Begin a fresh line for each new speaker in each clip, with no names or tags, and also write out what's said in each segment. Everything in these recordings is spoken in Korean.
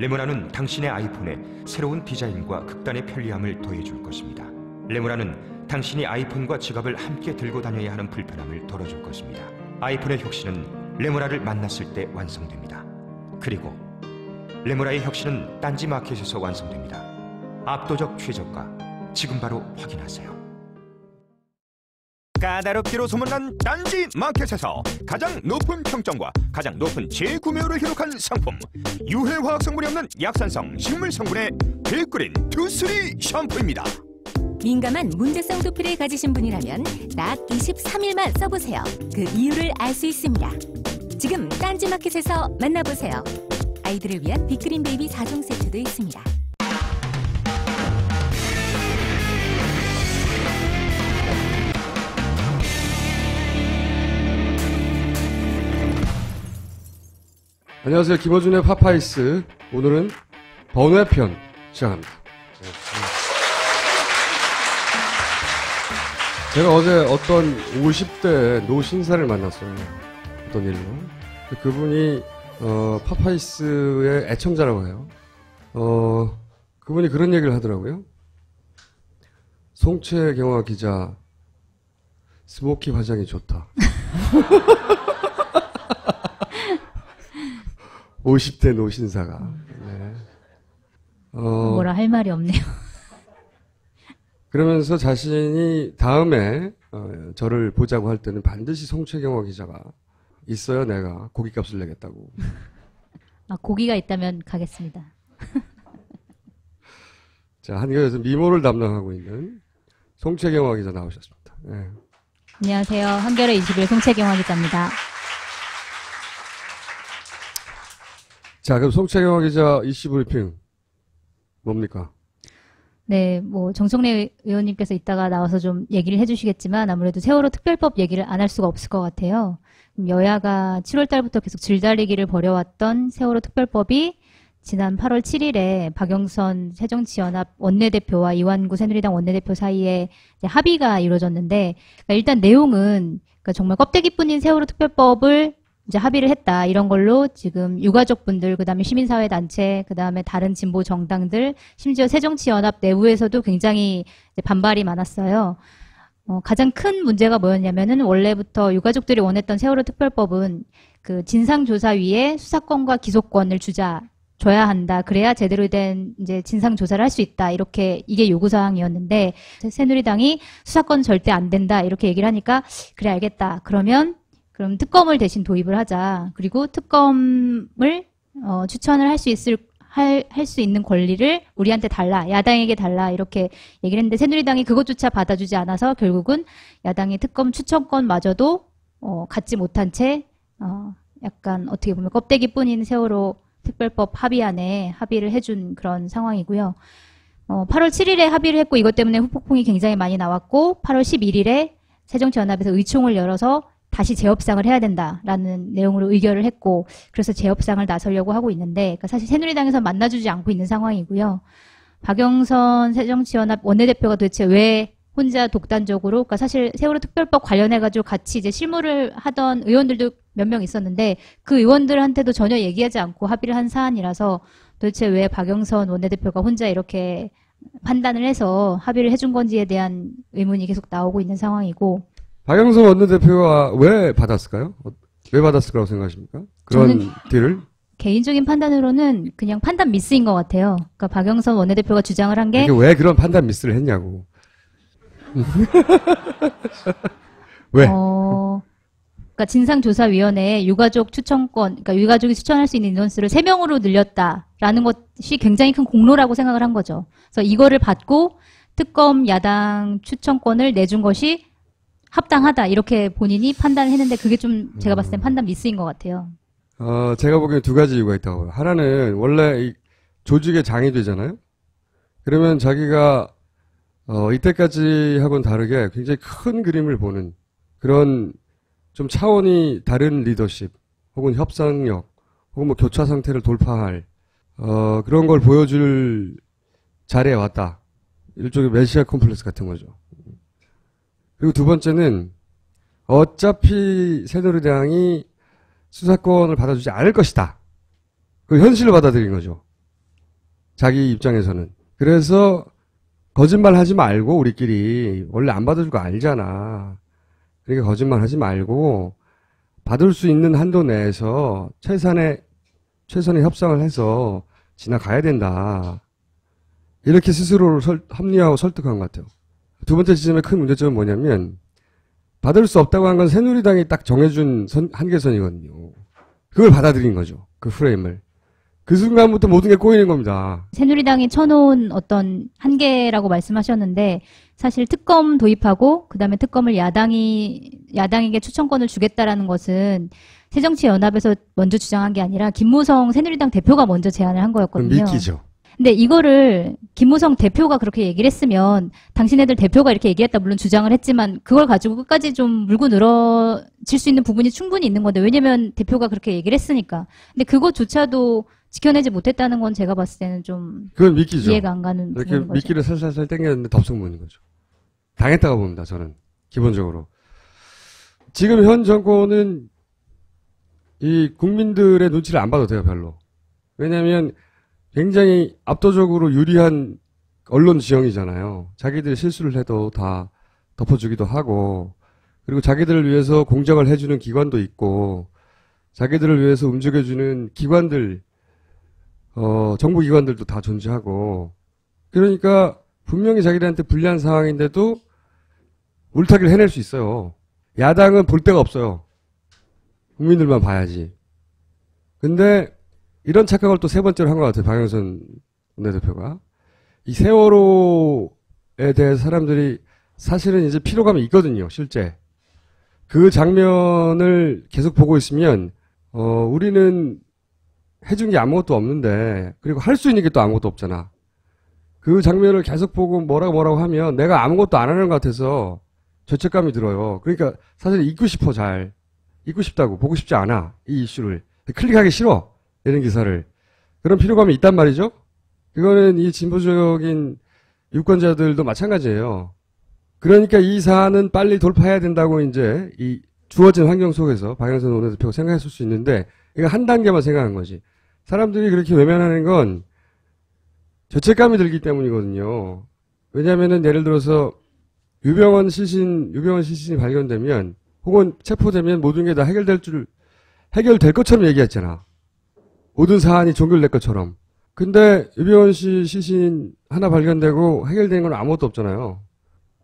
레모나는 당신의 아이폰에 새로운 디자인과 극단의 편리함을 더해줄 것입니다. 레모나는 당신이 아이폰과 지갑을 함께 들고 다녀야 하는 불편함을 덜어줄 것입니다. 아이폰의 혁신은 레모나를 만났을 때 완성됩니다. 그리고 레모나의 혁신은 딴지마켓에서 완성됩니다. 압도적 최저가, 지금 바로 확인하세요. 까다롭기로 소문난 딴지마켓에서 가장 높은 평점과 가장 높은 재구매율을 기록한 상품, 유해화학 성분이 없는 약산성 식물 성분의 빅그린 투쓰리 샴푸입니다.
민감한 문제성 두피를 가지신 분이라면 딱 23일만 써보세요. 그 이유를 알 수 있습니다. 지금 딴지마켓에서 만나보세요. 아이들을 위한 빅그린 베이비 4종 세트도 있습니다.
안녕하세요. 김어준의 파파이스. 오늘은 번외편 시작합니다. 제가 어제 어떤 50대 노신사를 만났어요. 어떤 일로. 그분이 파파이스의 애청자라고 해요. 그분이 그런 얘기를 하더라고요. 송채경화 기자 스모키 화장이 좋다. 50대 노신사가. 네.
뭐라 할 말이 없네요.
그러면서 자신이 다음에 저를 보자고 할 때는 반드시 송채경화 기자가 있어야 내가 고깃값을 내겠다고.
아, 고기가 있다면 가겠습니다.
자, 한겨에서 미모를 담당하고 있는 송채경화 기자 나오셨습니다. 네.
안녕하세요. 한겨레 21 송채경화 기자입니다.
자, 그럼 송채경화 기자 이슈 브리핑 뭡니까?
네, 뭐 정청래 의원님께서 이따가 나와서 좀 얘기를 해주시겠지만 아무래도 세월호 특별법 얘기를 안 할 수가 없을 것 같아요. 여야가 7월 달부터 계속 줄다리기를 벌여왔던 세월호 특별법이 지난 8월 7일에 박영선 새정치연합 원내대표와 이완구 새누리당 원내대표 사이에 이제 합의가 이루어졌는데, 그러니까 일단 내용은 그러니까 정말 껍데기뿐인 세월호 특별법을 이제 합의를 했다. 이런 걸로 지금 유가족분들, 그 다음에 시민사회단체, 그 다음에 다른 진보 정당들, 심지어 새정치연합 내부에서도 굉장히 반발이 많았어요. 가장 큰 문제가 뭐였냐면은 원래부터 유가족들이 원했던 세월호 특별법은 그 진상조사위에 수사권과 기소권을 줘야 한다. 그래야 제대로 된 이제 진상조사를 할 수 있다. 이렇게 이게 요구사항이었는데 새누리당이 수사권 절대 안 된다. 이렇게 얘기를 하니까 그래 알겠다. 그럼 특검을 대신 도입을 하자. 그리고 특검을 추천을 할 수 있는 권리를 우리한테 달라. 야당에게 달라. 이렇게 얘기를 했는데 새누리당이 그것조차 받아주지 않아서 결국은 야당의 특검 추천권마저도 갖지 못한 채 약간 어떻게 보면 껍데기뿐인 세월호 특별법 합의안에 합의를 해준 그런 상황이고요. 8월 7일에 합의를 했고 이것 때문에 후폭풍이 굉장히 많이 나왔고 8월 11일에 새정치연합에서 의총을 열어서 다시 재협상을 해야 된다라는 내용으로 의결을 했고 그래서 재협상을 나서려고 하고 있는데 그러니까 사실 새누리당에서 만나주지 않고 있는 상황이고요. 박영선 새정치연합 원내대표가 도대체 왜 혼자 독단적으로 그러니까 사실 세월호 특별법 관련해가지고 같이 이제 실무를 하던 의원들도 몇 명 있었는데 그 의원들한테도 전혀 얘기하지 않고 합의를 한 사안이라서 도대체 왜 박영선 원내대표가 혼자 이렇게 판단을 해서 합의를 해준 건지에 대한 의문이 계속 나오고 있는 상황이고
박영선 원내대표가 왜 받았을까요? 왜 받았을 거라고 생각하십니까? 그런 딜을?
개인적인 판단으로는 그냥 판단 미스인 것 같아요. 그러니까 박영선 원내대표가 주장을 한 게
왜 그런 판단 미스를 했냐고. 왜?
그러니까 진상조사위원회에 유가족 추천권, 그러니까 유가족이 추천할 수 있는 인원수를 3명으로 늘렸다라는 것이 굉장히 큰 공로라고 생각을 한 거죠. 그래서 이거를 받고 특검 야당 추천권을 내준 것이 합당하다 이렇게 본인이 판단을 했는데 그게 좀 제가 봤을 땐 판단 미스인 것 같아요.
제가 보기엔 두 가지 이유가 있다고 봐요. 하나는 원래 이 조직의 장이 되잖아요. 그러면 자기가 이때까지 하고는 다르게 굉장히 큰 그림을 보는 그런 좀 차원이 다른 리더십 혹은 협상력 혹은 뭐 교차 상태를 돌파할 그런 걸 보여줄 자리에 왔다. 일종의 메시아 컴플렉스 같은 거죠. 그리고 두 번째는 어차피 새누리당이 수사권을 받아주지 않을 것이다. 그 현실을 받아들인 거죠. 자기 입장에서는. 그래서 거짓말 하지 말고 우리끼리 원래 안 받아줄 거 알잖아. 그러니까 거짓말 하지 말고 받을 수 있는 한도 내에서 최선의 협상을 해서 지나가야 된다. 이렇게 스스로를 합리화하고 설득한 것 같아요. 두 번째 지점의 큰 문제점은 뭐냐면 받을 수 없다고 한 건 새누리당이 딱 정해준 한계선이거든요. 그걸 받아들인 거죠. 그 프레임을. 그 순간부터 모든 게 꼬이는 겁니다.
새누리당이 쳐놓은 어떤 한계라고 말씀하셨는데 사실 특검 도입하고 그다음에 특검을 야당에게 추천권을 주겠다라는 것은 새정치연합에서 먼저 주장한 게 아니라 김무성 새누리당 대표가 먼저 제안을 한 거였거든요.
믿기죠.
근데 이거를 김무성 대표가 그렇게 얘기를 했으면 당신네들 대표가 이렇게 얘기했다 물론 주장을 했지만 그걸 가지고 끝까지 좀 물고 늘어질 수 있는 부분이 충분히 있는 건데 왜냐면 대표가 그렇게 얘기를 했으니까. 근데 그것조차도 지켜내지 못했다는 건 제가 봤을 때는 좀
그건 믿기죠.
이해가 안 가는
이렇게
부분인 거죠.
미끼를 살살살 땡겼는데 덥석무는 거죠. 당했다고 봅니다. 저는 기본적으로. 지금 현 정권은 이 국민들의 눈치를 안 봐도 돼요. 별로. 왜냐하면 굉장히 압도적으로 유리한 언론 지형이잖아요. 자기들이 실수를 해도 다 덮어주기도 하고 그리고 자기들을 위해서 공작을 해주는 기관도 있고 자기들을 위해서 움직여주는 기관들 정부 기관들도 다 존재하고 그러니까 분명히 자기들한테 불리한 상황인데도 물타기를 해낼 수 있어요. 야당은 볼 데가 없어요. 국민들만 봐야지. 근데 이런 착각을 또 세 번째로 한 것 같아요. 박영선 원내대표가. 이 세월호에 대해 사람들이 사실은 이제 피로감이 있거든요. 실제. 그 장면을 계속 보고 있으면 우리는 해준 게 아무것도 없는데 그리고 할 수 있는 게 또 아무것도 없잖아. 그 장면을 계속 보고 뭐라고 하면 내가 아무것도 안 하는 것 같아서 죄책감이 들어요. 그러니까 사실 잊고 싶어 잘. 잊고 싶다고. 보고 싶지 않아. 이 이슈를. 클릭하기 싫어. 이런 기사를. 그런 피로감이 있단 말이죠. 그거는 이 진보적인 유권자들도 마찬가지예요. 그러니까 이 사안은 빨리 돌파해야 된다고 이제 이 주어진 환경 속에서 박영선 원내대표가 생각했을 수 있는데 이거 한 단계만 생각한 거지. 사람들이 그렇게 외면하는 건 죄책감이 들기 때문이거든요. 왜냐하면은 예를 들어서 유병원 시신이 발견되면 혹은 체포되면 모든 게 다 해결될 것처럼 얘기했잖아. 모든 사안이 종결될 것처럼. 근데 유병원 씨 시신 하나 발견되고 해결된 건 아무것도 없잖아요.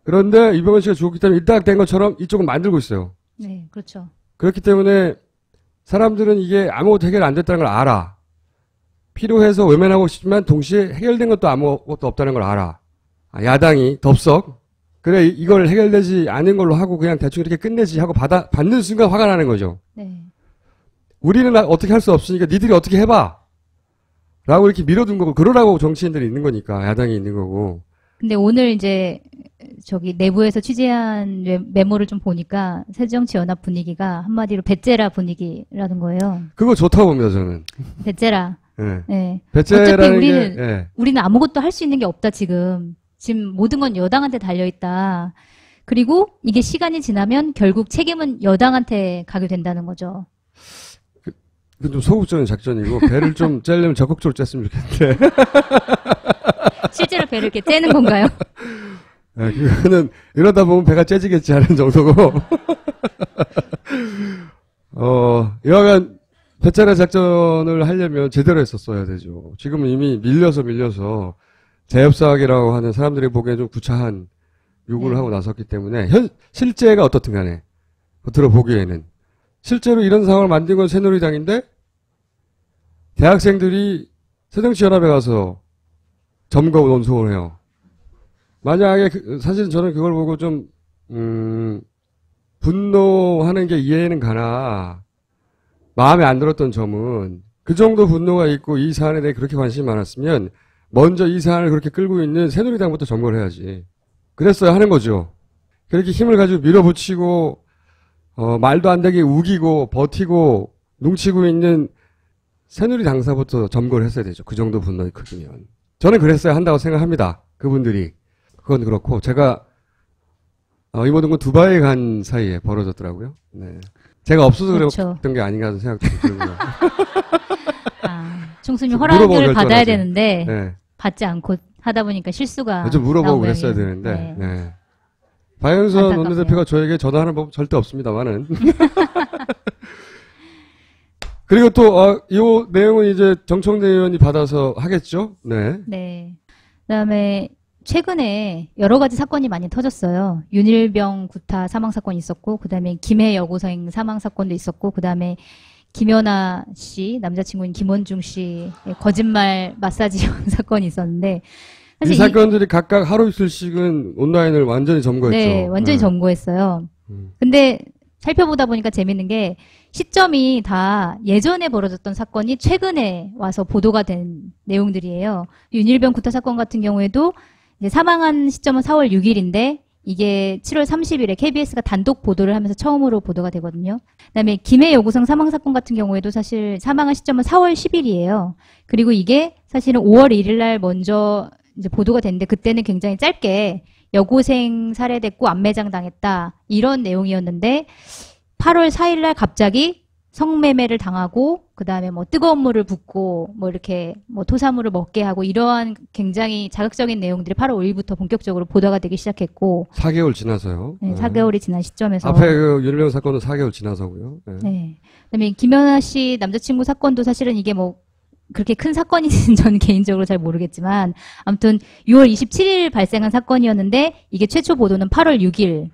그런데 유병원 씨가 죽었기 때문에 일단 된 것처럼 이쪽은 만들고 있어요.
네, 그렇죠.
그렇기 때문에 사람들은 이게 아무것도 해결 안 됐다는 걸 알아. 필요해서 외면하고 싶지만 동시에 해결된 것도 아무것도 없다는 걸 알아. 야당이 덥석 그래 이걸 해결되지 않은 걸로 하고 그냥 대충 이렇게 끝내지 하고 받는 순간 화가 나는 거죠.
네.
우리는 어떻게 할 수 없으니까 니들이 어떻게 해봐 라고 이렇게 밀어둔 거고 그러라고 정치인들이 있는 거니까 야당이 있는 거고.
근데 오늘 이제 저기 내부에서 취재한 메모를 좀 보니까 새정치연합 분위기가 한마디로 배째라 분위기라는 거예요.
그거 좋다고 봅니다 저는.
배째라.
네.
네.
배째라는
어차피
게
우리는 아무것도 할 수 있는 게 없다 지금. 지금 모든 건 여당한테 달려있다. 그리고 이게 시간이 지나면 결국 책임은 여당한테 가게 된다는 거죠.
그건 좀 소극적인 작전이고 배를 좀 째려면 적극적으로 쬐으면 좋겠는데.
실제로 배를 이렇게 째는 건가요?
네, 그거는 이러다 보면 배가 째지겠지 하는 정도고. 여하간 배째라 작전을 하려면 제대로 했었어야 되죠. 지금은 이미 밀려서 재협상이라고 하는 사람들이 보기엔 좀 구차한 요구를 하고 나섰기 때문에 실제가 어떻든 간에 들어보기에는 실제로 이런 상황을 만든 건 새누리당인데 대학생들이 새정치연합에 가서 점거 논송을 해요. 만약에 사실은 저는 그걸 보고 좀 분노하는 게 이해는 가나 마음에 안 들었던 점은 그 정도 분노가 있고 이 사안에 대해 그렇게 관심이 많았으면 먼저 이 사안을 그렇게 끌고 있는 새누리당부터 점거를 해야지. 그랬어야 하는 거죠. 그렇게 힘을 가지고 밀어붙이고 말도 안 되게 우기고 버티고 뭉치고 있는 새누리 당사부터 점거를 했어야 되죠. 그 정도 분노의 크기면. 저는 그랬어야 한다고 생각합니다. 그분들이. 그건 그렇고 제가 이 모든 건 두바이에 간 사이에 벌어졌더라고요. 네. 제가 없어서
그렇죠.
그랬던 게 아닌가 하는 생각도 들고요.
총수님 허락을 받아야 되는데
네.
받지 않고 하다 보니까 실수가
좀 물어보고
나온
그랬어야
모양이에요.
되는데.
네.
네. 박영선
안타깝네요.
원내대표가 저에게 전화하는 법 절대 없습니다만은. 그리고 또, 이 내용은 이제 정청래 의원이 받아서 하겠죠? 네.
네. 그다음에 최근에 여러 가지 사건이 많이 터졌어요. 윤일병 구타 사망 사건이 있었고, 그다음에 김해 여고생 사망 사건도 있었고, 그다음에 김연아 씨, 남자친구인 김원중 씨의 거짓말 마사지형 사건이 있었는데,
이
사실
사건들이 각각 하루 이틀씩은 온라인을 완전히 점거했죠.
네, 완전히
네.
점거했어요.
음.
근데 살펴보다 보니까 재밌는 게 시점이 다 예전에 벌어졌던 사건이 최근에 와서 보도가 된 내용들이에요. 윤일병 구타 사건 같은 경우에도 이제 사망한 시점은 4월 6일인데 이게 7월 30일에 KBS가 단독 보도를 하면서 처음으로 보도가 되거든요. 그다음에 김해 여고생 사망 사건 같은 경우에도 사실 사망한 시점은 4월 10일이에요. 그리고 이게 사실은 5월 1일 날 먼저 이제 보도가 됐는데 그때는 굉장히 짧게 여고생 살해됐고 안매장 당했다 이런 내용이었는데 8월 4일 날 갑자기 성매매를 당하고 그다음에 뭐 뜨거운 물을 붓고 뭐 이렇게 뭐 토사물을 먹게 하고 이러한 굉장히 자극적인 내용들이 8월 5일부터 본격적으로 보도가 되기 시작했고
4개월 지나서요.
네, 4개월이 지난 시점에서
앞에 그 윤일병 사건은 4개월 지나서고요. 네.
네. 그다음에 김연아 씨 남자친구 사건도 사실은 이게 뭐 그렇게 큰 사건인지는 저는 개인적으로 잘 모르겠지만 아무튼 6월 27일 발생한 사건이었는데 이게 최초 보도는 8월 6일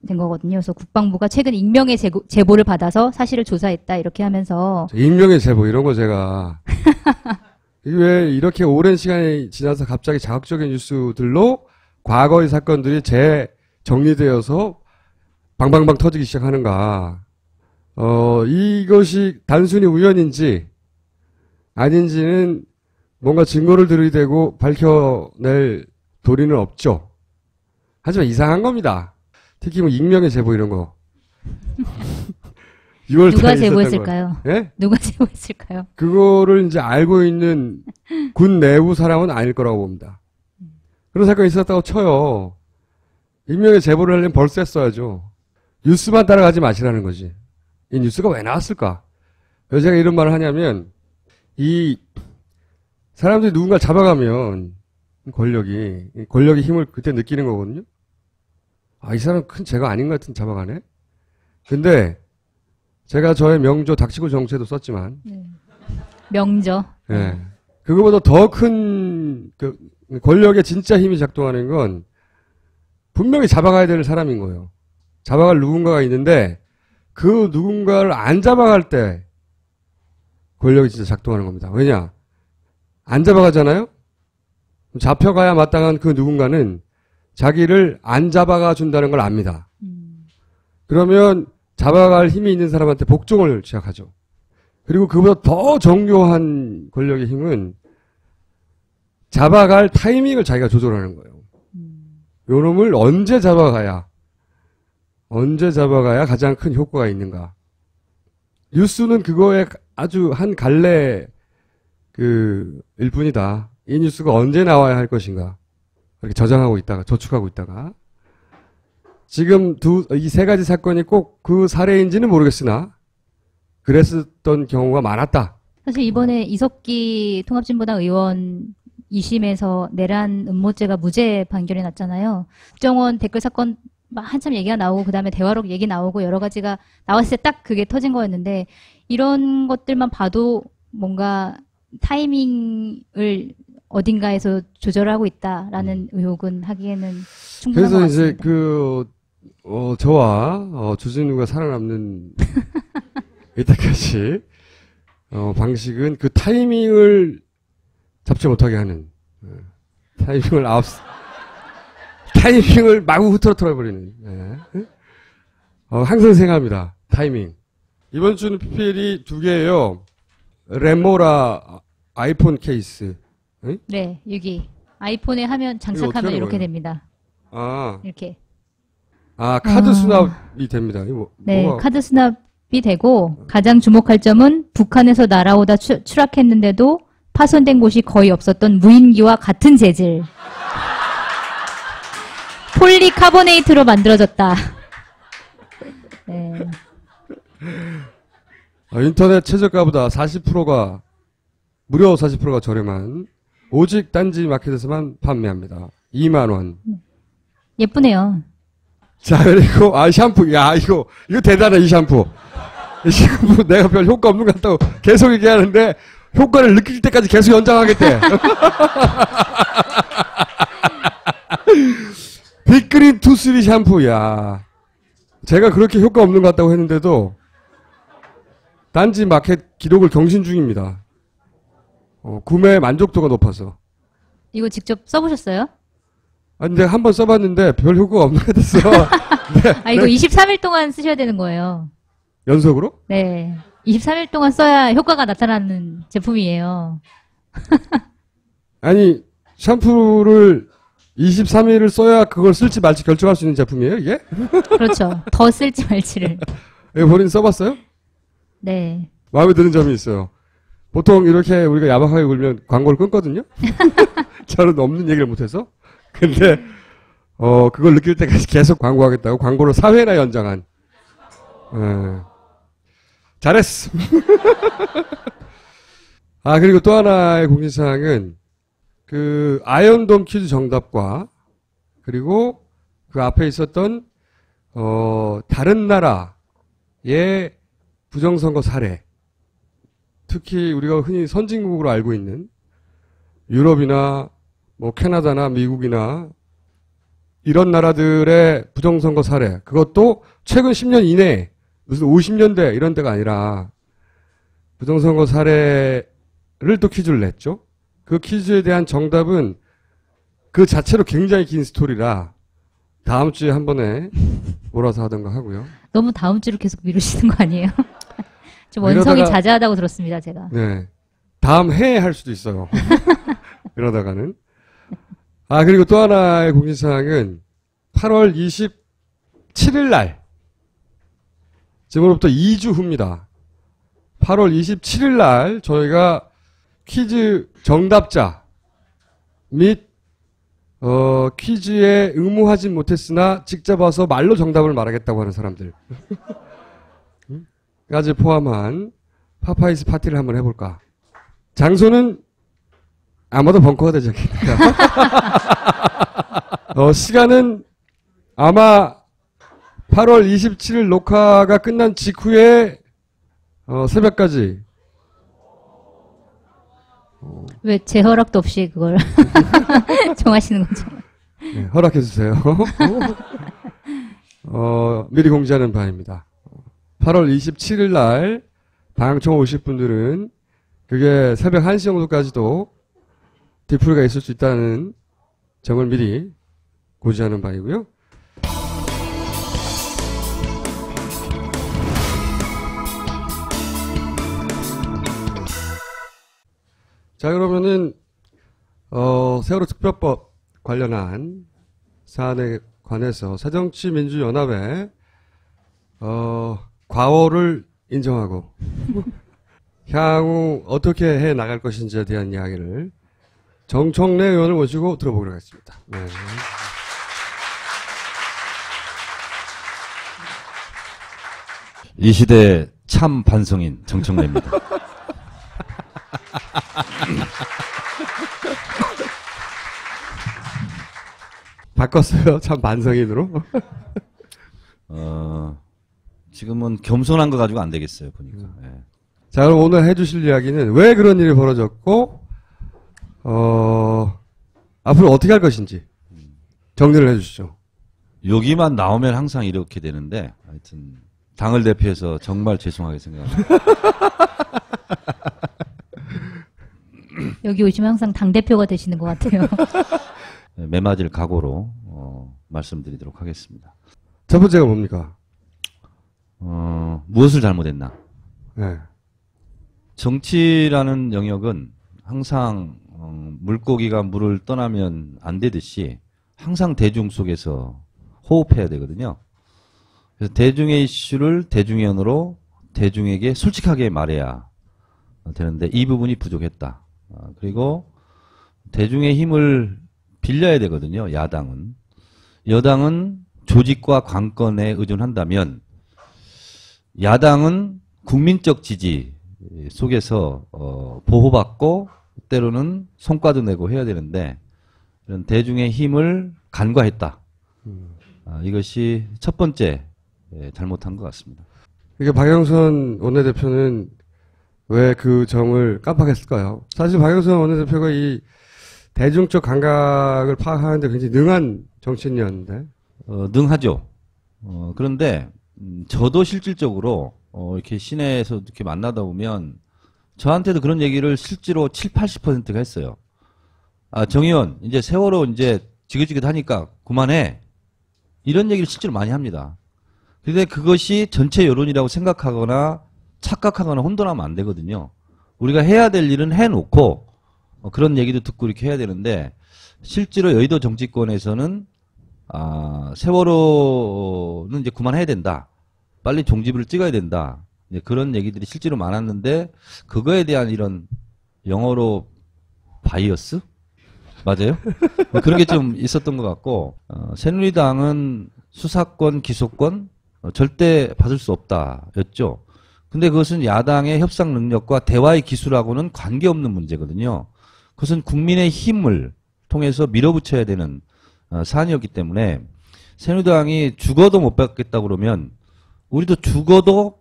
된 거거든요. 그래서 국방부가 최근 익명의 제보를 받아서 사실을 조사했다 이렇게 하면서
익명의 제보 이런 거 제가 이게 왜 이렇게 오랜 시간이 지나서 갑자기 자극적인 뉴스들로 과거의 사건들이 재정리되어서 방방방 터지기 시작하는가. 이것이 단순히 우연인지 아닌지는 뭔가 증거를 들이대고 밝혀낼 도리는 없죠. 하지만 이상한 겁니다. 특히 뭐 익명의 제보 이런 거. 6월
누가
달에 있었던
제보했을까요?
거. 예?
누가 제보했을까요?
그거를 이제 알고 있는 군 내부 사람은 아닐 거라고 봅니다. 그런 사건이 있었다고 쳐요. 익명의 제보를 하려면 벌써 했어야죠. 뉴스만 따라가지 마시라는 거지. 이 뉴스가 왜 나왔을까? 왜 제가 이런 말을 하냐면 이 사람들이 누군가를 잡아가면 권력의 힘을 그때 느끼는 거거든요. 아, 이 사람 큰 죄가 아닌 것 같은 잡아가네? 근데 제가 저의 명조 닥치고 정체도 썼지만
명저.
예. 그거보다 더 큰 권력의 진짜 힘이 작동하는 건 분명히 잡아가야 될 사람인 거예요. 잡아갈 누군가가 있는데 그 누군가를 안 잡아갈 때 권력이 진짜 작동하는 겁니다. 왜냐? 안 잡아가잖아요? 잡혀가야 마땅한 그 누군가는 자기를 안 잡아가 준다는 걸 압니다. 그러면 잡아갈 힘이 있는 사람한테 복종을 시작하죠. 그리고 그보다 더 정교한 권력의 힘은 잡아갈 타이밍을 자기가 조절하는 거예요. 요 놈을 언제 잡아가야 가장 큰 효과가 있는가. 뉴스는 그거에 아주 한 갈래 일 뿐이다. 이 뉴스가 언제 나와야 할 것인가. 이렇게 저장하고 있다가 저축하고 있다가 지금 이 세 가지 사건이 꼭 그 사례인지는 모르겠으나 그랬었던 경우가 많았다.
사실 이번에 이석기 통합진보당 의원 2심에서 내란 음모죄가 무죄 판결이 났잖아요. 국정원 댓글 사건 한참 얘기가 나오고 그다음에 대화록 얘기 나오고 여러 가지가 나왔을 때 딱 그게 터진 거였는데 이런 것들만 봐도 뭔가 타이밍을 어딘가에서 조절하고 있다라는 의혹은 하기에는 충분한 것
그래서 이제
같습니다.
저와 주진우가 살아남는 이때까지 방식은 그 타이밍을 잡지 못하게 하는 타이밍을 마구 흐트러뜨려 버리는 항상 생각합니다. 타이밍. 이번 주는 PPL이 2개예요. 레모라 아이폰 케이스. 응?
네, 여기 아이폰에 하면
이거
장착하면
어떻게
이렇게
하는
됩니다.
이렇게.
이렇게.
카드 수납이 됩니다. 이거
네,
뭐가
카드 수납이 되고 가장 주목할 점은 북한에서 날아오다 추락했는데도 파손된 곳이 거의 없었던 무인기와 같은 재질. 폴리카보네이트로 만들어졌다. 네.
인터넷 최저가보다 40%가 무려 40%가 저렴한 오직 딴지 마켓에서만 판매합니다. 2만 원.
예쁘네요.
자, 그리고 샴푸. 야, 이거 대단해, 이 샴푸. 이 샴푸 내가 별 효과 없는 것 같다고 계속 얘기하는데 효과를 느낄 때까지 계속 연장하겠대. 빅그린 투쓰리 샴푸. 야, 제가 그렇게 효과 없는 것 같다고 했는데도 딴지 마켓 기록을 경신 중입니다. 구매 만족도가 높아서.
이거 직접 써보셨어요?
근데 한번 써봤는데 별 효과가 없는 것 같았어.
이거 23일 동안 쓰셔야 되는 거예요.
연속으로?
네. 23일 동안 써야 효과가 나타나는 제품이에요.
아니, 샴푸를 23일을 써야 그걸 쓸지 말지 결정할 수 있는 제품이에요, 이게?
그렇죠. 더 쓸지 말지를.
이거 본인 써봤어요?
네.
마음에 드는 점이 있어요. 보통 이렇게 우리가 야박하게 굴면 광고를 끊거든요? 저는 없는 얘기를 못해서. 근데, 그걸 느낄 때까지 계속 광고하겠다고 광고를 4회나 연장한. 잘했어. 그리고 또 하나의 공지사항은, 아이언돔 퀴즈 정답과, 그리고 그 앞에 있었던, 다른 나라의 부정선거 사례. 특히 우리가 흔히 선진국으로 알고 있는 유럽이나 캐나다나 미국이나 이런 나라들의 부정선거 사례. 그것도 최근 10년 이내에 무슨 50년대 이런 데가 아니라 부정선거 사례를 또 퀴즈를 냈죠. 그 퀴즈에 대한 정답은 그 자체로 굉장히 긴 스토리라 다음 주에 한 번에 몰아서 하던가 하고요.
너무 다음 주를 계속 미루시는 거 아니에요? 좀 원성이 자제하다고 들었습니다, 제가.
네. 다음 해에 할 수도 있어요. 그러다가는. 그리고 또 하나의 공지사항은 8월 27일 날, 지금으로부터 2주 후입니다. 8월 27일 날 저희가 퀴즈 정답자 및 퀴즈에 응모하지 못했으나 직접 와서 말로 정답을 말하겠다고 하는 사람들 까지 포함한 파파이스 파티를 한번 해볼까. 장소는 아마도 벙커가 되지 않겠는가. 시간은 아마 8월 27일 녹화가 끝난 직후에 새벽까지.
왜 제 허락도 없이 그걸 정하시는 거죠?
네, 허락해주세요. 미리 공지하는 바입니다. 8월 27일 날 방청 오실 분들은 그게 새벽 1시 정도까지도 디프리가 있을 수 있다는 점을 미리 고지하는 바이고요. 자, 그러면은 세월호 특별법 관련한 사안에 관해서 새정치민주연합의 과오를 인정하고 향후 어떻게 해 나갈 것인지에 대한 이야기를 정청래 의원을 모시고 들어보도록 하겠습니다. 네.
이 시대의 참 반성인 정청래입니다.
바꿨어요. 참 반성인으로.
지금은 겸손한 거 가지고 안 되겠어요, 보니까. 예.
자, 그럼 오늘 해주실 이야기는 왜 그런 일이 벌어졌고, 앞으로 어떻게 할 것인지 정리를 해주시죠.
여기만 나오면 항상 이렇게 되는데, 하여튼 당을 대표해서 정말 죄송하게 생각합니다.
여기 오시면 항상 당대표가 되시는 것 같아요.
매맞을 각오로 말씀드리도록 하겠습니다.
첫 번째가 뭡니까?
무엇을 잘못했나?
네.
정치라는 영역은 항상 물고기가 물을 떠나면 안 되듯이 항상 대중 속에서 호흡해야 되거든요. 그래서 대중의 이슈를 대중의 언어로 대중에게 솔직하게 말해야 되는데 이 부분이 부족했다. 그리고 대중의 힘을 빌려야 되거든요. 야당은. 여당은 조직과 관건에 의존한다면 야당은 국민적 지지 속에서 보호받고 때로는 성과도 내고 해야 되는데 이런 대중의 힘을 간과했다. 이것이 첫 번째 잘못한 것 같습니다.
이게 박영선 원내대표는 왜 그 점을 깜빡했을까요? 사실 박영선 원내대표가 이 대중적 감각을 파악하는데 굉장히 능한 정치인이었는데.
능하죠. 그런데 저도 실질적으로 이렇게 시내에서 이렇게 만나다 보면 저한테도 그런 얘기를 실제로 70~80%가 했어요. 아, 정 의원, 이제 세월호 이제 지긋지긋하니까 그만해. 이런 얘기를 실제로 많이 합니다. 근데 그것이 전체 여론이라고 생각하거나 착각하거나 혼돈하면 안 되거든요. 우리가 해야 될 일은 해놓고 그런 얘기도 듣고 이렇게 해야 되는데 실제로 여의도 정치권에서는 세월호는 이제 그만해야 된다. 빨리 종지부를 찍어야 된다. 이제 그런 얘기들이 실제로 많았는데 그거에 대한 이런 영어로 바이어스? 맞아요? 그런 게 좀 있었던 것 같고 새누리당은 수사권, 기소권 절대 받을 수 없다였죠. 근데 그것은 야당의 협상 능력과 대화의 기술하고는 관계없는 문제거든요. 그것은 국민의 힘을 통해서 밀어붙여야 되는 사안이었기 때문에 새누리당이 죽어도 못 받겠다 그러면 우리도 죽어도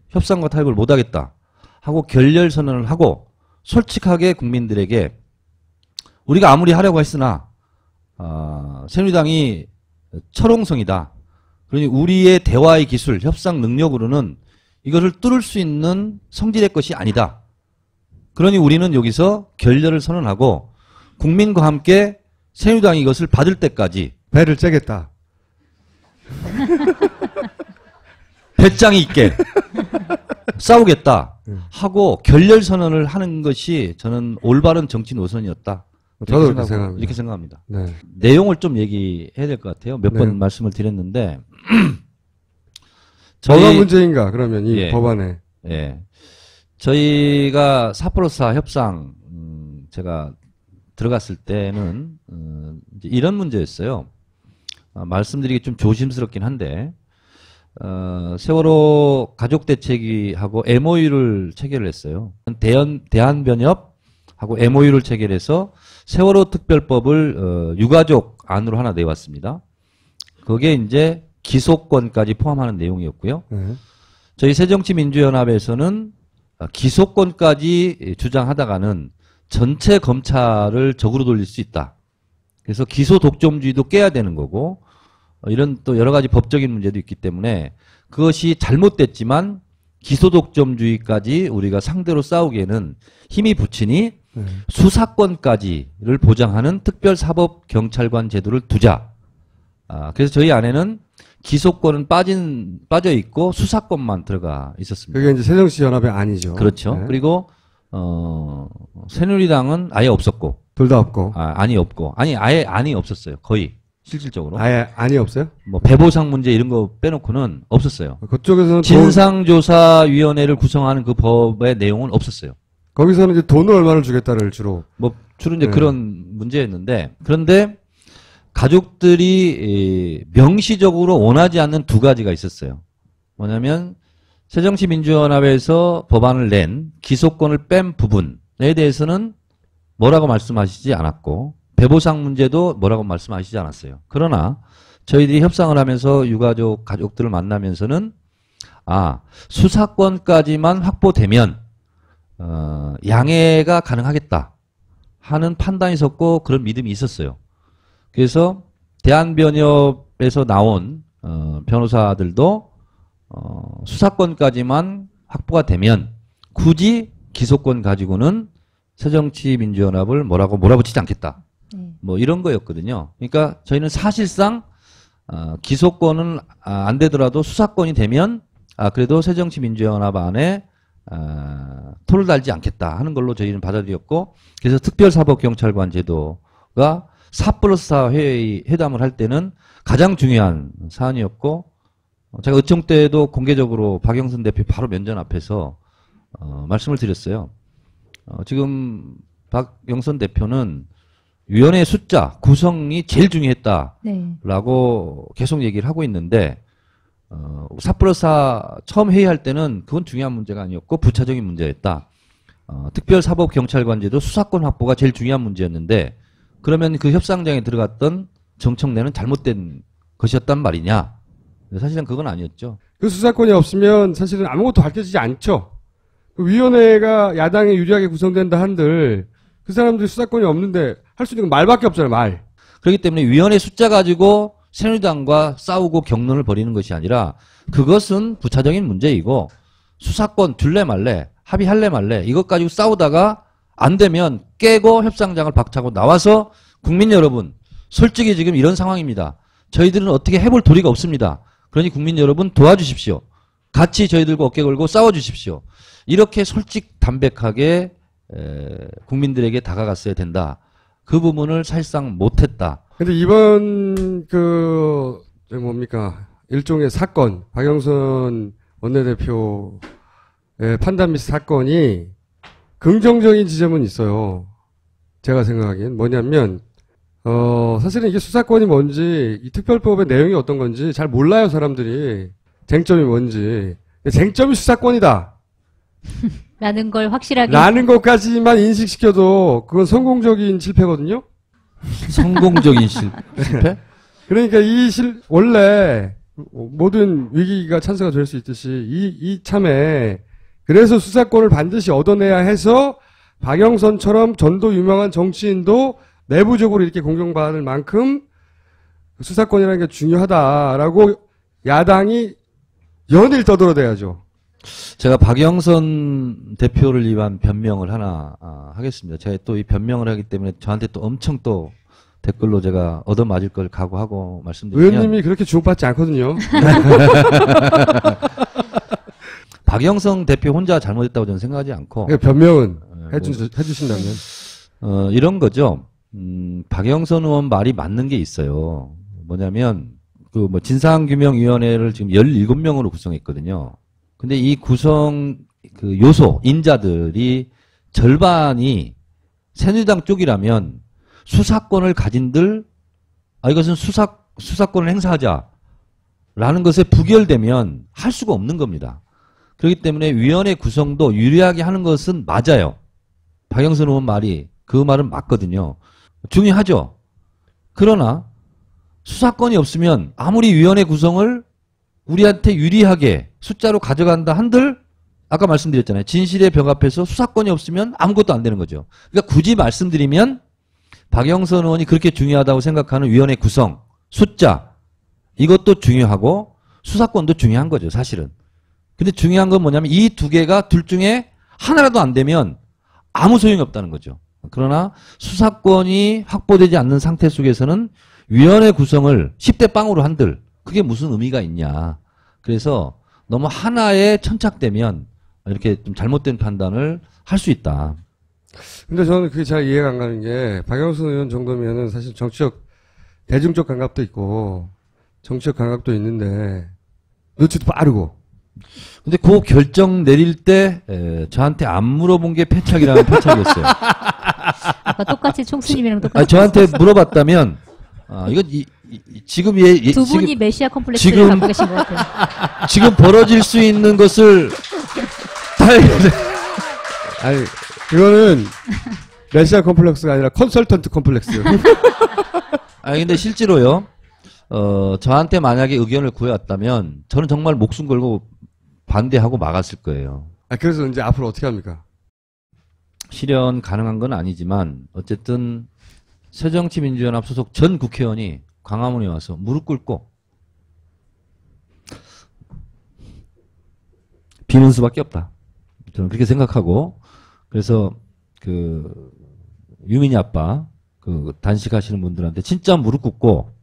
협상과 타협을 못 하겠다 하고 결렬 선언을 하고 솔직하게 국민들에게 우리가 아무리 하려고 했으나 새누리당이 철옹성이다. 그러니 우리의 대화의 기술, 협상 능력으로는 이것을 뚫을 수 있는 성질의 것이 아니다. 그러니 우리는 여기서 결렬을 선언하고 국민과 함께 새누리당이 이것을 받을 때까지
배를 째겠다.
배짱이 있게 싸우겠다 하고 결렬 선언을 하는 것이 저는 올바른 정치 노선이었다.
저도 그렇게 생각합니다.
이렇게 생각합니다.
네.
내용을 좀 얘기해야 될 것 같아요. 몇 번
네.
말씀을 드렸는데
뭐가 문제인가 그러면 이
예.
법안에.
예. 저희가 4+4 협상 제가 들어갔을 때는 이제 이런 문제였어요. 말씀드리기 좀 조심스럽긴 한데 세월호 가족대책위하고 MOU를 체결을 했어요. 대한변협하고 MOU를 체결해서 세월호 특별법을 유가족 안으로 하나 내왔습니다. 그게 이제 기소권까지 포함하는 내용이었고요.
네.
저희 새정치민주연합에서는 기소권까지 주장하다가는 전체 검찰을 적으로 돌릴 수 있다. 그래서 기소 독점주의도 깨야 되는 거고 이런 또 여러 가지 법적인 문제도 있기 때문에 그것이 잘못됐지만 기소 독점주의까지 우리가 상대로 싸우기에는 힘이 붙이니 수사권까지를 보장하는 특별사법경찰관 제도를 두자. 그래서 저희 안에는 기소권은 빠져 있고 수사권만 들어가 있었습니다.
그게 이제 새정치연합의 아니죠.
그렇죠.
네.
그리고 새누리당은 아예 없었고,
둘 다 없고.
안이 없고, 아예 안이 없었어요. 거의 실질적으로.
아예 안이 없어요?
뭐 배보상 문제 이런 거 빼놓고는 없었어요.
그쪽에서는
진상조사위원회를 구성하는 그 법의 내용은 없었어요.
거기서는 이제 돈을 얼마를 주겠다를 주로.
뭐 주로 이제
네.
그런 문제였는데 그런데 가족들이 명시적으로 원하지 않는 두 가지가 있었어요. 뭐냐면 새정치민주연합에서 법안을 낸 기소권을 뺀 부분에 대해서는 뭐라고 말씀하시지 않았고 배보상 문제도 뭐라고 말씀하시지 않았어요. 그러나 저희들이 협상을 하면서 유가족 가족들을 만나면서는 수사권까지만 확보되면 양해가 가능하겠다 하는 판단이 있었고 그런 믿음이 있었어요. 그래서 대한변협에서 나온 변호사들도 수사권까지만 확보가 되면 굳이 기소권 가지고는 새정치민주연합을 뭐라고 몰아붙이지 않겠다. 뭐 이런 거였거든요. 그러니까 저희는 사실상 기소권은 안 되더라도 수사권이 되면 그래도 새정치민주연합 안에 토를 달지 않겠다 하는 걸로 저희는 받아들였고 그래서 특별사법경찰관 제도가 4+4 회담을 할 때는 가장 중요한 사안이었고 제가 의총 때도 공개적으로 박영선 대표 바로 면전 앞에서 말씀을 드렸어요. 지금 박영선 대표는 위원회 숫자 구성이 제일 중요했다라고 계속 얘기를 하고 있는데 4+4 처음 회의할 때는 그건 중요한 문제가 아니었고 부차적인 문제였다. 특별사법경찰관제도 수사권 확보가 제일 중요한 문제였는데 그러면 그 협상장에 들어갔던 정청래는 잘못된 것이었단 말이냐? 사실은 그건 아니었죠.
그 수사권이 없으면 사실은 아무것도 밝혀지지 않죠. 그 위원회가 야당에 유리하게 구성된다 한들 그 사람들이 수사권이 없는데 할 수 있는 건 말밖에 없잖아요. 말.
그렇기 때문에 위원회 숫자 가지고 새누리당과 싸우고 격론을 벌이는 것이 아니라 그것은 부차적인 문제이고 수사권 줄래 말래 합의할래 말래 이것 가지고 싸우다가 안 되면 깨고 협상장을 박차고 나와서 국민 여러분 솔직히 지금 이런 상황입니다. 저희들은 어떻게 해볼 도리가 없습니다. 그러니 국민 여러분 도와주십시오. 같이 저희들과 어깨 걸고 싸워주십시오. 이렇게 솔직 담백하게 국민들에게 다가갔어야 된다. 그 부분을 사실상 못했다.
근데 이번 뭡니까 일종의 사건 박영선 원내대표의 판단 미스 사건이 긍정적인 지점은 있어요. 제가 생각하기엔 뭐냐면 사실은 이게 수사권이 뭔지 이 특별법의 내용이 어떤 건지 잘 몰라요 사람들이. 쟁점이 뭔지. 쟁점이 수사권이다
라는 걸 확실하게
라는 것까지만 인식시켜도 그건 성공적인 실패거든요.
성공적인 실패?
그러니까 원래 모든 위기가 찬스가 될 수 있듯이 이참에 그래서 수사권을 반드시 얻어내야 해서 박영선처럼 전도 유명한 정치인도 내부적으로 이렇게 공경받을 만큼 수사권이라는 게 중요하다라고 야당이 연일 떠들어대야죠.
제가 박영선 대표를 위한 변명을 하나 하겠습니다. 제가 또 이 변명을 하기 때문에 저한테 또 엄청 또 댓글로 제가 얻어맞을 걸 각오하고 말씀드리면
의원님이 그렇게 주목받지 않거든요.
박영선 대표 혼자 잘못했다고 저는 생각하지 않고
변명은 해주신다면
이런 거죠. 박영선 의원 말이 맞는 게 있어요. 뭐냐면 진상규명위원회를 지금 17명으로 구성했거든요. 근데 이 구성 요소 인자들이 절반이 새누리당 쪽이라면 수사권을 가진들 이것은 수사권을 행사하자라는 것에 부결되면 할 수가 없는 겁니다. 그렇기 때문에 위원회 구성도 유리하게 하는 것은 맞아요. 박영선 의원 말이 그 말은 맞거든요. 중요하죠. 그러나 수사권이 없으면 아무리 위원회 구성을 우리한테 유리하게 숫자로 가져간다 한들 아까 말씀드렸잖아요. 진실의 벽 앞에서 수사권이 없으면 아무것도 안 되는 거죠. 그러니까 굳이 말씀드리면 박영선 의원이 그렇게 중요하다고 생각하는 위원회 구성, 숫자 이것도 중요하고 수사권도 중요한 거죠. 사실은. 근데 중요한 건 뭐냐면 이 두 개가 둘 중에 하나라도 안 되면 아무 소용이 없다는 거죠. 그러나 수사권이 확보되지 않는 상태 속에서는 위원회 구성을 10대 빵으로 한들 그게 무슨 의미가 있냐. 그래서 너무 하나에 천착되면 이렇게 좀 잘못된 판단을 할 수 있다.
근데 저는 그게 잘 이해가 안 가는 게 박영선 의원 정도면은 사실 대중적 감각도 있고 정치적 감각도 있는데 눈치도 빠르고.
근데 그 결정 내릴 때 저한테 안 물어본 게 패착이라는 패착이었어요.
아까 똑같이 총수님이랑 똑같이
저한테 물어봤다면 이건 지금
두 분이
지금,
메시아 컴플렉스를 갖고 계신 것 같아요.
지금 벌어질 수 있는 것을
아니 그거는 메시아 컴플렉스가 아니라 컨설턴트 컴플렉스.
근데 실제로요. 저한테 만약에 의견을 구해왔다면 저는 정말 목숨 걸고 반대하고 막았을 거예요.
그래서 이제 앞으로 어떻게 합니까?
실현 가능한 건 아니지만 어쨌든 새정치민주연합 소속 전 국회의원이 광화문에 와서 무릎 꿇고 비는 수밖에 없다. 저는 그렇게 생각하고 그래서 유민이 아빠 단식하시는 분들한테 진짜 무릎 꿇고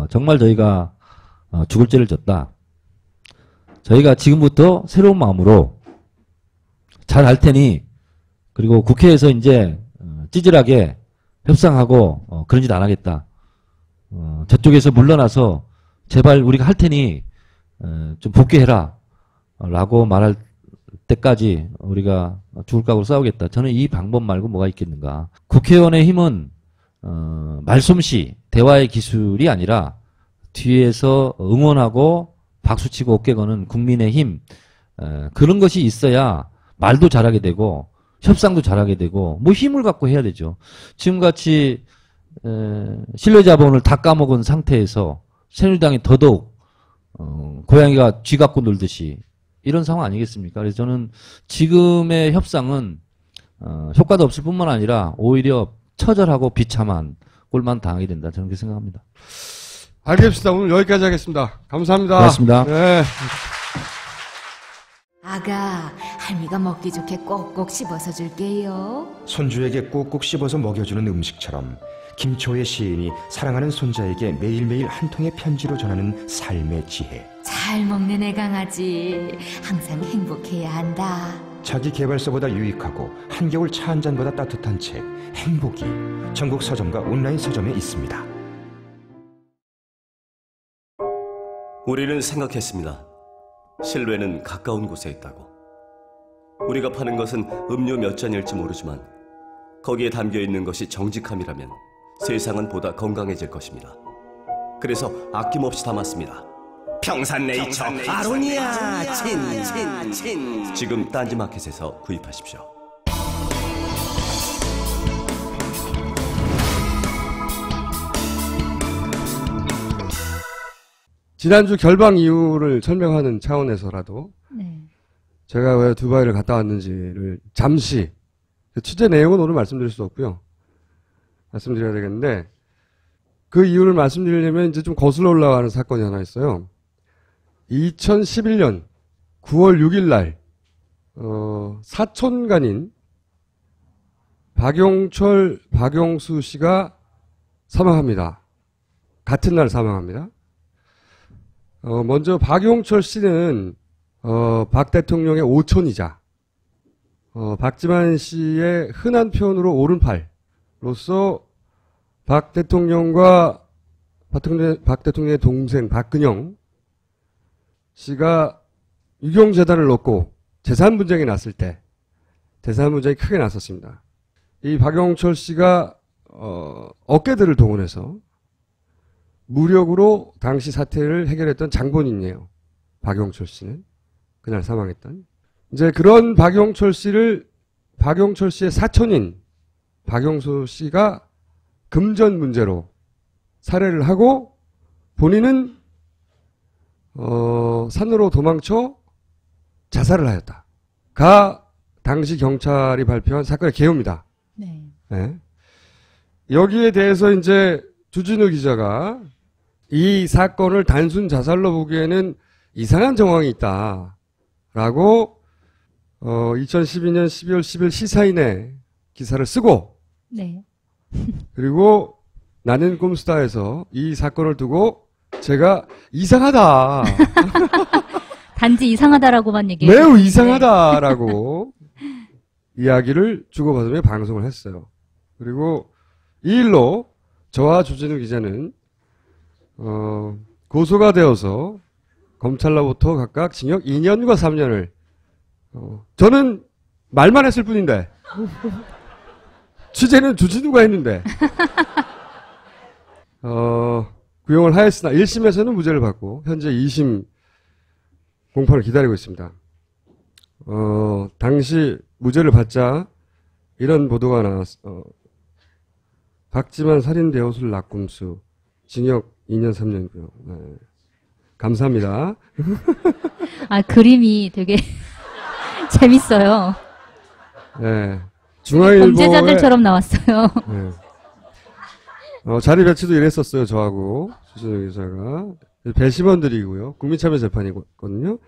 정말 저희가 죽을 죄를 졌다. 저희가 지금부터 새로운 마음으로 잘 할 테니 그리고 국회에서 이제 찌질하게 협상하고 그런 짓 안 하겠다. 저쪽에서 물러나서 제발 우리가 할 테니 좀 복귀해라 라고 말할 때까지 우리가 죽을 각오로 싸우겠다. 저는 이 방법 말고 뭐가 있겠는가. 국회의원의 힘은 말솜씨, 대화의 기술이 아니라 뒤에서 응원하고 박수치고 어깨 거는 국민의 힘 그런 것이 있어야 말도 잘하게 되고 협상도 잘하게 되고 뭐 힘을 갖고 해야 되죠. 지금같이 신뢰자본을 다 까먹은 상태에서 새누리당이 더더욱 고양이가 쥐 갖고 놀듯이 이런 상황 아니겠습니까? 그래서 저는 지금의 협상은 효과도 없을 뿐만 아니라 오히려 처절하고 비참한 꼴만 당하게 된다. 저는 그렇게 생각합니다.
알겠습니다. 오늘 여기까지 하겠습니다. 감사합니다.
고맙습니다.
네.
아가, 할미가 먹기 좋게 꼭꼭 씹어서 줄게요.
손주에게 꼭꼭 씹어서 먹여주는 음식처럼 김초의 시인이 사랑하는 손자에게 매일매일 한 통의 편지로 전하는 삶의 지혜.
잘 먹는 애 강아지, 항상 행복해야 한다.
자기 개발서보다 유익하고 한겨울 차 한 잔보다 따뜻한 책 행복이 전국 서점과 온라인 서점에 있습니다.
우리는 생각했습니다. 실외는 가까운 곳에 있다고. 우리가 파는 것은 음료 몇 잔일지 모르지만 거기에 담겨있는 것이 정직함이라면 세상은 보다 건강해질 것입니다. 그래서 아낌없이 담았습니다. 평산네이처 아로니아 친. 지금 딴지마켓에서 구입하십시오.
지난주 결방 이유를 설명하는 차원에서라도
네.
제가 왜 두바이를 갔다 왔는지를 잠시, 취재 내용은 오늘 말씀드릴 수 없고요. 말씀드려야 되겠는데, 그 이유를 말씀드리려면 이제 좀 거슬러 올라가는 사건이 하나 있어요. 2011년 9월 6일 날, 사촌간인 박용철, 박용수 씨가 사망합니다. 같은 날 사망합니다. 먼저 박용철 씨는 박 대통령의 오촌이자 박지만 씨의 흔한 표현으로 오른팔로서 박 대통령과 박 대통령의 동생 박근영 씨가 유경재단을 놓고 재산 분쟁이 났을 때 재산 분쟁이 크게 났었습니다. 이 박용철 씨가 어깨들을 동원해서 무력으로 당시 사태를 해결했던 장본인이에요. 박용철 씨는. 그날 사망했던. 이제 그런 박용철 씨의 사촌인 박용수 씨가 금전 문제로 살해를 하고 본인은 산으로 도망쳐 자살을 하였다. 가 당시 경찰이 발표한 사건의 개요입니다.
네.
네. 여기에 대해서 이제 주진우 기자가 이 사건을 단순 자살로 보기에는 이상한 정황이 있다라고 2012년 12월 10일 시사인에 기사를 쓰고
네.
그리고 나는 꿈스타에서 이 사건을 두고 제가 이상하다.
단지 이상하다라고만 얘기해요.
매우 이상하다라고 이야기를 주고받으며 방송을 했어요. 그리고 이 일로 저와 주진우 기자는 고소가 되어서 검찰로부터 각각 징역 2년과 3년을 저는 말만 했을 뿐인데 취재는 주진우가 했는데 구형을 하였으나 1심에서는 무죄를 받고 현재 2심 공판을 기다리고 있습니다. 당시 무죄를 받자 이런 보도가 나왔어. 박지만 살인대호술 낙곰수 징역 2년 3년고요. 네. 감사합니다.
아, 그림이 되게 재밌어요.
네. 중앙일보에
범죄자들처럼 나왔어요.
네. 자리 배치도 이랬었어요. 저하고 주진우 기자가 배심원들이고요. 국민참여재판이거든요.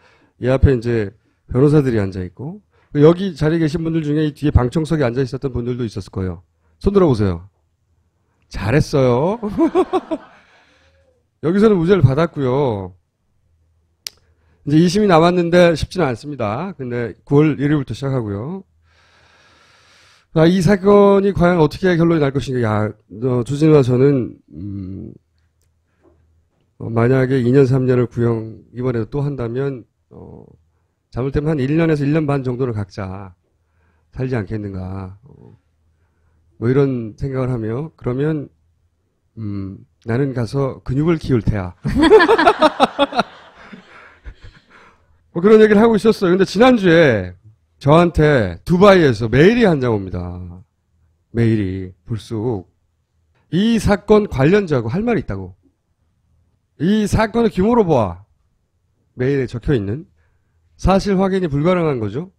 이 앞에 이제 변호사들이 앉아 있고 여기 자리에 계신 분들 중에 이 뒤에 방청석에 앉아 있었던 분들도 있었을 거예요. 손 들어보세요. 잘했어요. 여기서는 무죄를 받았고요. 이제 2심이 남았는데 쉽지는 않습니다. 근데 9월 1일부터 시작하고요. 이 사건이 과연 어떻게 결론이 날 것인가. 주진우와 저는 만약에 2년 3년을 구형 이번에도 또 한다면 잘못되면 한 1년에서 1년 반 정도를 각자 살지 않겠는가. 뭐 이런 생각을 하며 그러면 나는 가서 근육을 키울 테야. 뭐 그런 얘기를 하고 있었어요. 근데 지난주에 저한테 두바이에서 메일이 한 장 옵니다. 메일이 불쑥 이 사건 관련자하고 할 말이 있다고. 이 사건의 규모로 보아 메일에 적혀있는 사실 확인이 불가능한 거죠.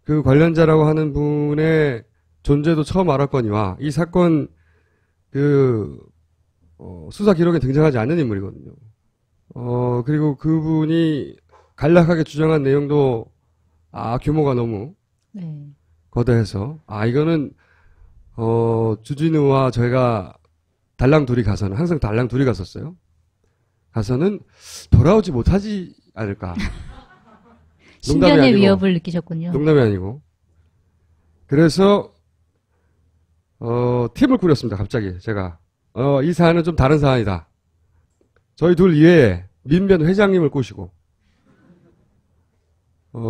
그 관련자라고 하는 분의 존재도 처음 알았거니와 이 사건 수사 기록에 등장하지 않는 인물이거든요. 그리고 그분이 간략하게 주장한 내용도 규모가 너무
네.
거대해서 이거는 주진우와 저희가 달랑 둘이 가서는 항상 달랑 둘이 갔었어요. 가서는 돌아오지 못하지 않을까.
신변의 위협을 느끼셨군요.
농담이 아니고. 그래서 팀을 꾸렸습니다. 갑자기 제가 이 사안은 좀 다른 사안이다. 저희 둘 이외에 민변 회장님을 꼬시고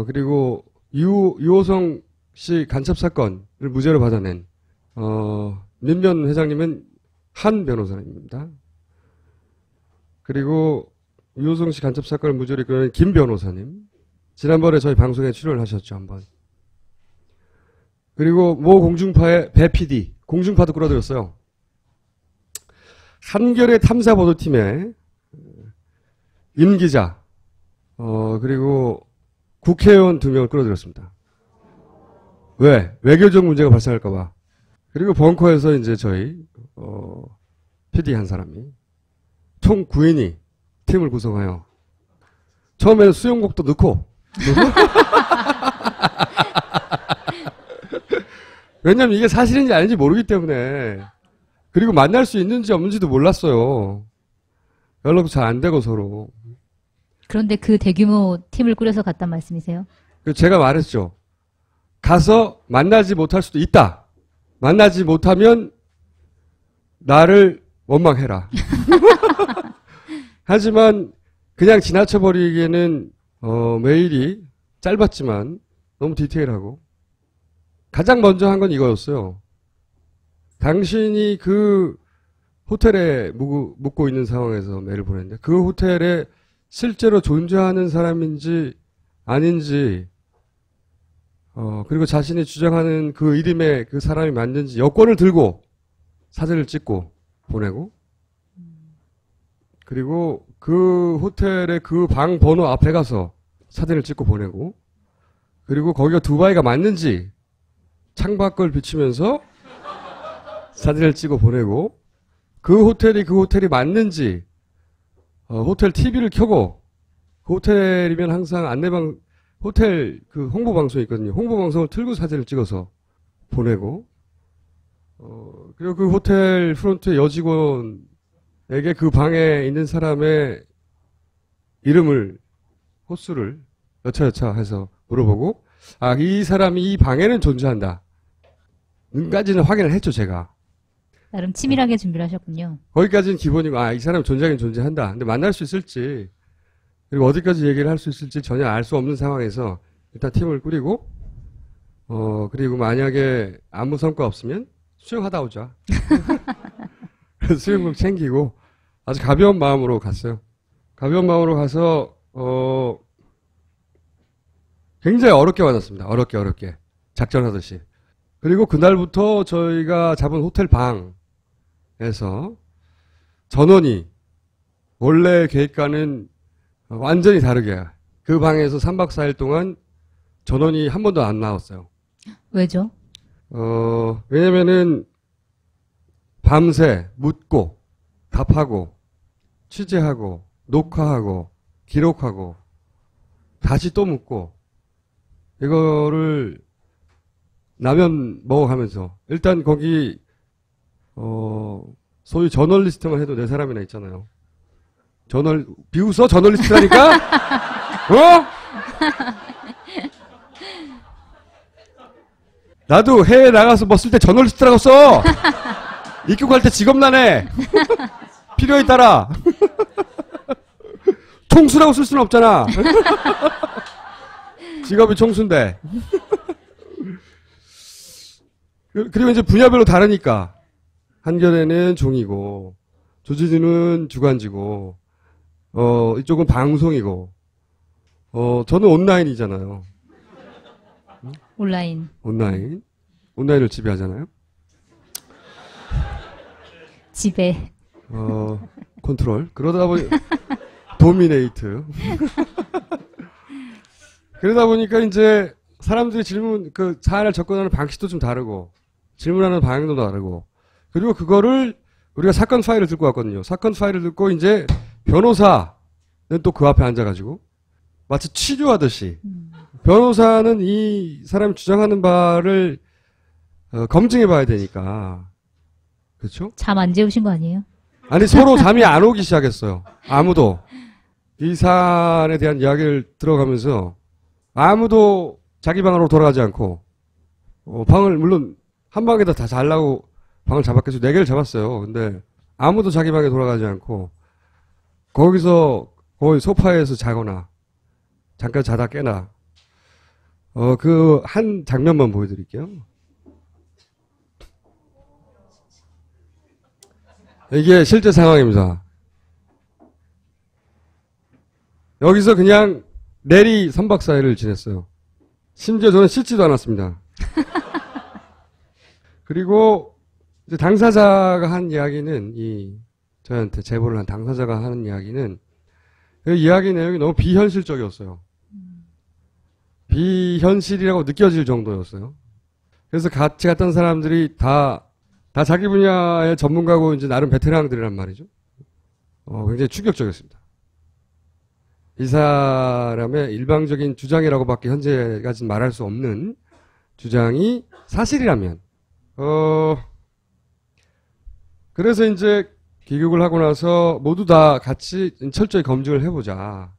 그리고 유호성 씨 간첩 사건을 무죄로 받아낸 민변 회장님은 한 변호사님입니다. 그리고 유호성 씨 간첩 사건을 무죄로 이끌어낸 김 변호사님. 지난번에 저희 방송에 출연을 하셨죠, 한번. 그리고 모 공중파의 배 PD, 공중파도 끌어들였어요. 한겨레 탐사보도팀의 임 기자, 그리고 국회의원 2명을 끌어들였습니다. 왜? 외교적 문제가 발생할까봐. 그리고 벙커에서 이제 저희, PD 한 사람이, 총 9인이 팀을 구성하여, 처음에는 수영복도 넣고, 왜냐면 이게 사실인지 아닌지 모르기 때문에, 그리고 만날 수 있는지 없는지도 몰랐어요. 연락도 잘 안 되고 서로.
그런데 그 대규모 팀을 꾸려서 갔단 말씀이세요?
제가 말했죠. 가서 만나지 못할 수도 있다. 만나지 못하면 나를 원망해라. 하지만 그냥 지나쳐버리기에는 메일이 짧았지만 너무 디테일하고 가장 먼저 한 건 이거였어요. 당신이 그 호텔에 묵고 있는 상황에서 메일을 보냈는데 그 호텔에 실제로 존재하는 사람인지 아닌지 그리고 자신이 주장하는 그 이름의 그 사람이 맞는지 여권을 들고 사진을 찍고 보내고 그리고 그 호텔의 그 방 번호 앞에 가서 사진을 찍고 보내고 그리고 거기가 두바이가 맞는지 창밖을 비추면서 사진을 찍어 보내고 그 호텔이 맞는지 호텔 TV를 켜고 그 호텔이면 항상 안내방 호텔 그 홍보 방송이 있거든요. 홍보 방송을 틀고 사진을 찍어서 보내고 그리고 그 호텔 프론트 여직원에게 그 방에 있는 사람의 이름을 호수를 여차여차 해서 물어보고 이 사람이 이 방에는 존재한다. 는까지는 확인을 했죠, 제가.
나름 치밀하게 준비를 하셨군요.
거기까지는 기본이고, 이 사람이 존재하긴 존재한다. 근데 만날 수 있을지, 그리고 어디까지 얘기를 할 수 있을지 전혀 알 수 없는 상황에서 일단 팀을 꾸리고, 그리고 만약에 아무 성과 없으면 수영하다 오자. 그래서 수영복 챙기고 아주 가벼운 마음으로 갔어요. 가벼운 마음으로 가서, 굉장히 어렵게 만났습니다. 어렵게. 작전하듯이. 그리고 그날부터 저희가 잡은 호텔 방에서 전원이 원래 계획과는 완전히 다르게 그 방에서 3박 4일 동안 전원이 한 번도 안 나왔어요.
왜죠?
왜냐면은 밤새 묻고 답하고 취재하고 녹화하고 기록하고 다시 또 묻고 이거를 라면 먹어가면서 일단 거기 소위 저널리스트만 해도 4사람이나 있잖아요. 비웃어? 저널리스트라니까? 나도 해외 나가서 뭐 쓸 때 저널리스트라고 써. 입국할 때 직업란에 필요에 따라 총수라고 쓸 수는 없잖아. 직업이 총수인데. 그리고 이제 분야별로 다르니까 한겨레는 종이고 조지진은 주간지고 이쪽은 방송이고 저는 온라인이잖아요. 온라인을 지배하잖아요.
지배.
컨트롤. 그러다 보니 도미네이트. 그러다 보니까 이제 사람들이 사안을 접근하는 방식도 좀 다르고 질문하는 방향도 다르고 그리고 그거를 우리가 사건 파일을 듣고 왔거든요. 사건 파일을 듣고 이제 변호사는 또 그 앞에 앉아가지고 마치 치료하듯이 변호사는 이 사람이 주장하는 바를 검증해봐야 되니까 그렇죠?
잠 안 재우신 거 아니에요?
아니 서로 잠이 안 오기 시작했어요. 아무도 이 사안에 대한 이야기를 들어가면서 아무도 자기 방으로 돌아가지 않고 방을 물론 한 방에다 다 자려고 방을 잡았겠죠. 4개를 잡았어요. 근데 아무도 자기 방에 돌아가지 않고 거기서 거의 소파에서 자거나 잠깐 자다 깨나 그 한 장면만 보여드릴게요. 이게 실제 상황입니다. 여기서 그냥 내리 3박 4일을 지냈어요. 심지어 저는 씻지도 않았습니다. 그리고 이제 당사자가 한 이야기는 저한테 제보를 한 당사자가 하는 이야기는 그 이야기 내용이 너무 비현실적이었어요. 비현실이라고 느껴질 정도였어요. 그래서 같이 갔던 사람들이 다 자기 분야의 전문가고 이제 나름 베테랑들이란 말이죠. 굉장히 충격적이었습니다. 이 사람의 일방적인 주장이라고밖에 현재까지는 말할 수 없는 주장이 사실이라면, 그래서 이제 귀국을 하고 나서 모두 다 같이 철저히 검증을 해보자.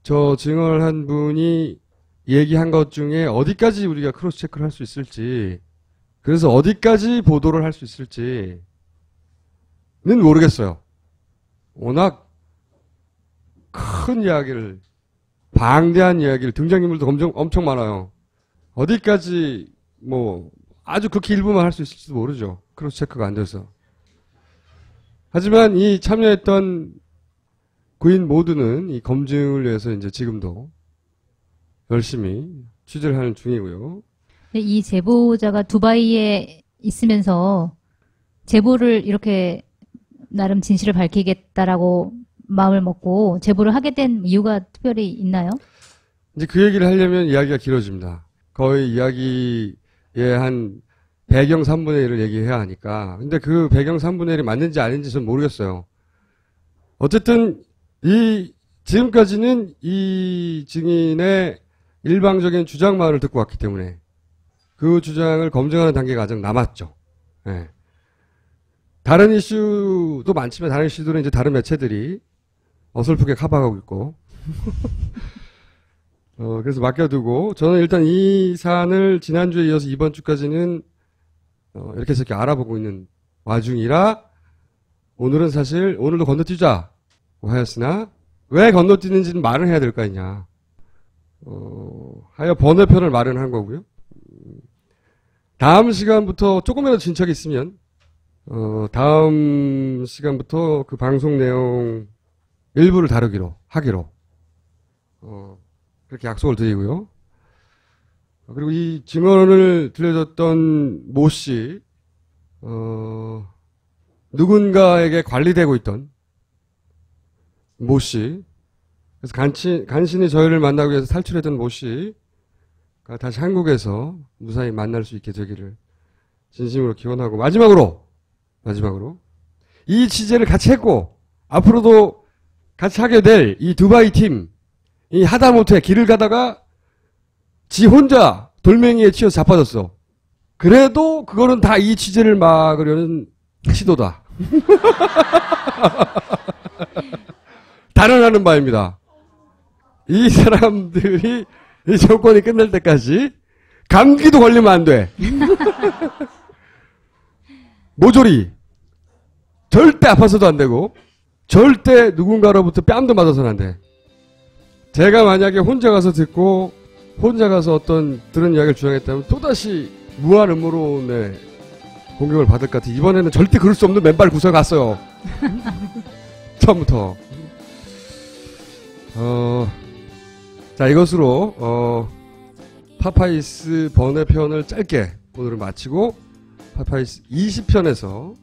저 증언을 한 분이 얘기한 것 중에 어디까지 우리가 크로스 체크를 할 수 있을지, 그래서 어디까지 보도를 할 수 있을지는 모르겠어요. 워낙 큰 이야기를, 방대한 이야기를, 등장인물도 엄청 많아요. 어디까지 아주 극히 일부만 할 수 있을지도 모르죠. 크로스 체크가 안 돼서. 하지만 이 참여했던 구인 모두는 이 검증을 위해서 이제 지금도 열심히 취재를 하는 중이고요.
이 제보자가 두바이에 있으면서 제보를 이렇게 나름 진실을 밝히겠다라고 마음을 먹고 제보를 하게 된 이유가 특별히 있나요?
이제 그 얘기를 하려면 이야기가 길어집니다. 거의 이야기의 한 배경 3분의 1을 얘기해야 하니까. 근데 그 배경 3분의 1이 맞는지 아닌지 전 모르겠어요. 어쨌든 지금까지는 이 증인의 일방적인 주장만을 듣고 왔기 때문에 그 주장을 검증하는 단계가 아직 남았죠. 네. 다른 이슈도 많지만 다른 이슈들은 이제 다른 매체들이 어설프게 커버하고 있고 그래서 맡겨두고 저는 일단 이 사안을 지난주에 이어서 이번 주까지는 이렇게 해서 이렇게 알아보고 있는 와중이라 오늘은 사실 오늘도 건너뛰자고 하였으나 왜 건너뛰는지는 말을 해야 될 거 아니냐. 하여 번외편을 마련한 거고요. 다음 시간부터 조금이라도 진척이 있으면 다음 시간부터 그 방송 내용 일부를 하기로 그렇게 약속을 드리고요. 그리고 이 증언을 들려줬던 모 씨, 누군가에게 관리되고 있던 모 씨, 그래서 간신히 저희를 만나기 위해서 탈출했던 모 씨가 다시 한국에서 무사히 만날 수 있게 되기를 진심으로 기원하고, 마지막으로 이 취재를 같이 했고 앞으로도 같이 하게 될 이 두바이 팀, 이 하다못해 길을 가다가 지 혼자 돌멩이에 치여서 자빠졌어. 그래도 그거는 다 이 취재를 막으려는 시도다. 단언하는 바입니다. 이 사람들이 이 정권이 끝날 때까지 감기도 걸리면 안 돼. 모조리 절대 아파서도 안 되고 절대 누군가로부터 뺨도 맞아서는 안 돼. 제가 만약에 혼자 가서 듣고 혼자 가서 어떤 들은 이야기를 주장했다면 또다시 무한 음모론의 공격을 받을 것 같아. 이번에는 절대 그럴 수 없는 맨발 구석갔어요. 처음부터. 자, 이것으로 파파이스 번외편을 짧게 오늘은 마치고 파파이스 20편에서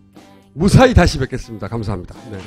무사히 다시 뵙겠습니다. 감사합니다. 네.